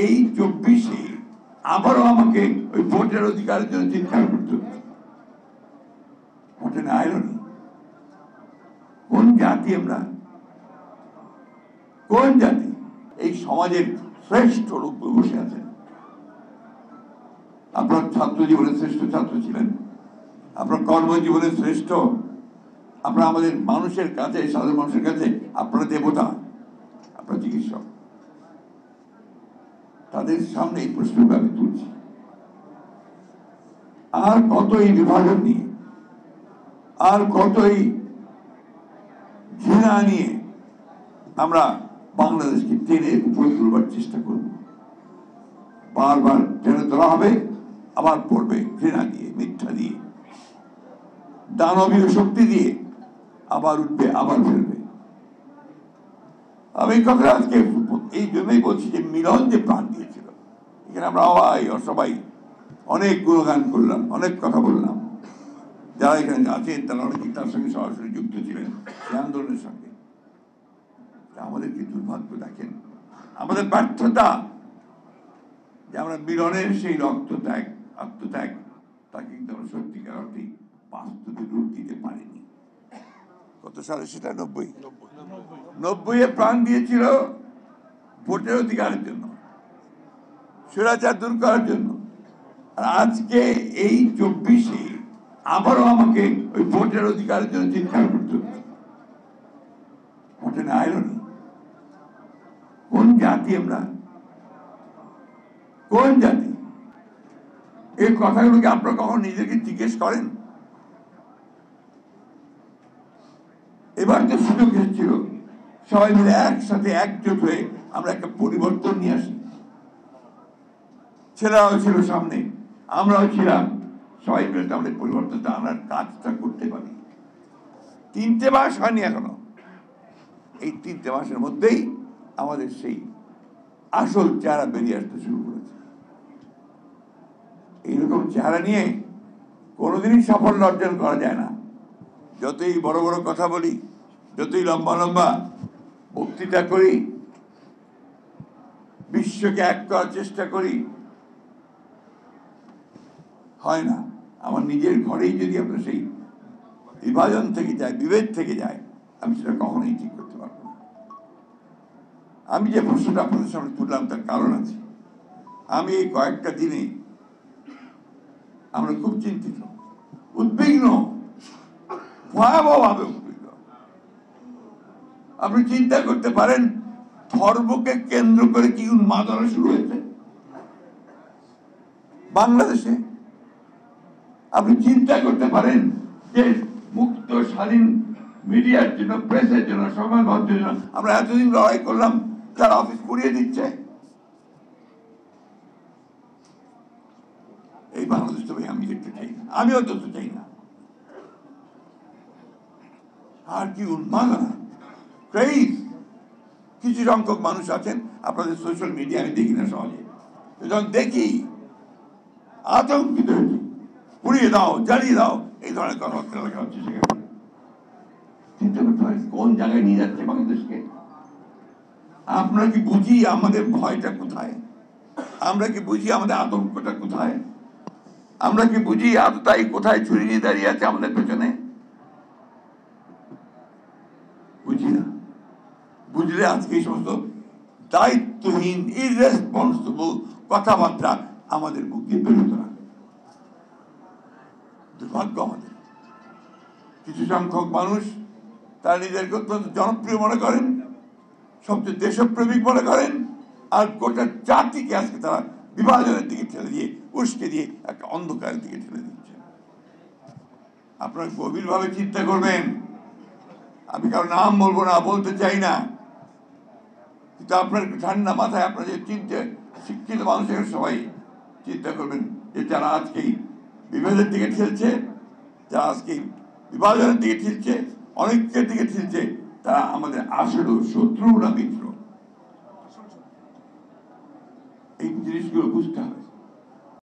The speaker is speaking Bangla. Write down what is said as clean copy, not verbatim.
এই 24-এ আবারও আমাকে ওই ভোটের অধিকারের জন্য চিৎকার করতে হচ্ছে। ভোটের আইরনি, কোন জাতি আমরা, কোন জাতি? এই সমাজের শ্রেষ্ঠ লোক বসে আছেন। আপনার ছাত্র জীবনের শ্রেষ্ঠ ছাত্র ছিলেন, আপনার কর্মজীবনে শ্রেষ্ঠ, আপনারা আমাদের মানুষের কাছে, সাধারণ মানুষের কাছে আপনারা দেবতা, আপনার চিকিৎসক। তাদের সামনে এই প্রশ্নটা আমি তুলছি। আর কত এই বিভাজন নিয়ে, আর কত এই ঘৃণা নিয়ে আমরা বাংলাদেশকে টেনে উপরে তুলবার চেষ্টা করব? বারবার টেনে তোলা হবে, আবার পড়বে ঘৃণা দিয়ে, মিথ্যা দিয়ে, দানবীয় শক্তি দিয়ে, আবার উঠবে, আবার ফেলবে। আমি কথা আজকে এই জন্যই বলছি যে মিলন যে প্রাণ দিয়েছিল, এখানে আমরা সবাই অনেক গুণগান করলাম, অনেক কথা বললাম। যারা এখানে আছেন তারা অনেকেই তার সঙ্গে সরাসরি যুক্ত ছিলেন সেই আন্দোলনের সঙ্গে। আমাদের কি দুর্ভাগ্য দেখেন, আমাদের ব্যর্থতা যে আমরা মিলনের সেই রক্তত্যাগ, আত্মত্যাগ, তাকে কিন্তু আমরা সত্যিকার অর্থে বাস্তবে রূপ দিতে পারিনি। কত সালে সেটা? 90-এ প্রাণ দিয়েছিল ভোটের অধিকারের জন্য, স্বৈরাচার দূর করার জন্য। আর আজকে এই 24-এ আবারও আমাকে ওই ভোটের অধিকারের জন্য চিৎকার করতে হচ্ছে। ভোটের আইরনি, কোন জাতি আমরা, কোন জাতি? এই কথাগুলোকে আপনারা কখন নিজেকে জিজ্ঞেস করেন? এবার তো সুযোগ এসেছিল সবাই মিলে একসাথে একজোট হয়ে আমরা একটা পরিবর্তন নিয়ে আসি। ছেলেরাও ছিল সামনে, আমরাও ছিলাম, সবাই মিলে আমাদের পরিবর্তনটা আমরা কাজটা করতে পারি। 3টে মাস হয়নি এখনো, এই 3টে মাসের মধ্যেই আমাদের সেই আসল চেহারা বেরিয়ে আসতে শুরু করেছে। এইরকম চেহারা নিয়ে কোনোদিনই সাফল্য অর্জন করা যায় না। যতই বড় বড় কথা বলি, যতই লম্বা লম্বা বক্তৃতা করি, বিশ্বকে এক করার চেষ্টা করি, হয় না। আমার নিজের ঘরেই যদি আমরা সেই বিভাজন থেকে যায়, বিভেদ থেকে যায়, আমি সেটা কখনোই ঠিক করতে পারবো না। আমি যে প্রশ্নটা আপনাদের সামনে তুললাম তার কারণ আছে। আমি এই কয়েকটা দিনে আমরা খুব চিন্তিত, উদ্বিগ্ন, ভয়াবহভাবে উদ্বিগ্ন। আপনি চিন্তা করতে পারেন ধর্মকে কেন্দ্র করে কি উন্মাদনা শুরু হয়েছে বাংলাদেশে। আপনি চিন্তা করতে পারেন যে মুক্ত স্বাধীন মিডিয়ার জন্য, প্রেসের জন্য, সংবাদ মাধ্যমের জন্য আমরা এতদিন লড়াই করলাম, তারা অফিস পুড়িয়ে দিচ্ছে। এই বাংলাদেশ তো আমি দেখতে চাই না, আমিও তো চাই না। আর কি উন্মাদনা, ক্রেজ! কিছু সংখ্যক মানুষ আছেন, আপনাদের সোশ্যাল মিডিয়া আমি দেখি না সহজে, যখন দেখি আতঙ্কিত হয়েছি, পুড়িয়ে দাও, জ্বালিয়ে দাও, এই ধরনের কথাবার্তা লেখা হচ্ছে। সেখানে চিন্তা করতে হয় কোন জায়গায় নিয়ে যাচ্ছে বাংলাদেশকে। আমরা কি বুঝি আমাদের ভয়টা কোথায়? আমরা কি বুঝি আমাদের আতঙ্কটা কোথায়? আমরা কি বুঝি আততায়ী কোথায় ছুরি নিয়ে দাঁড়িয়ে আছে আমাদের পেছনে? বুঝি না। বুঝলে আজকে এই সমস্ত দায়িত্বহীন, ইররেসপন্সিবল কথাবার্তা আমাদের মুখ দিয়ে বেরোতো না। দুর্ভাগ্য আমাদের। কিছু সংখ্যক মানুষ তারা নিজেদেরকে অত্যন্ত জনপ্রিয় মনে করেন, সবচেয়ে দেশপ্রেমিক মনে করেন, আর গোটা জাতিকে আজকে তারা বিভাজনের দিকে ঠেলে দিয়ে, উস্কে দিয়ে একটা অন্ধকারের দিকে ঠেলে দিচ্ছে। আপনারা গভীরভাবে চিন্তা করবেন। আমি কারো নাম বলবো না, বলতে চাই না, কিন্তু আপনার ঠান্ডা মাথায় আপনার যে শিক্ষিত মানুষের সবাই চিন্তা করবেন যে যারা আজকেই বিভেদের দিকে ঠেলছে, যারা আজকে বিভাজনের দিকে ঠেলছে, অনেকের দিকে ঠেলছে, তারা আমাদের আসলে শত্রু না মিত্র। এই জিনিসগুলো বুঝতে হবে।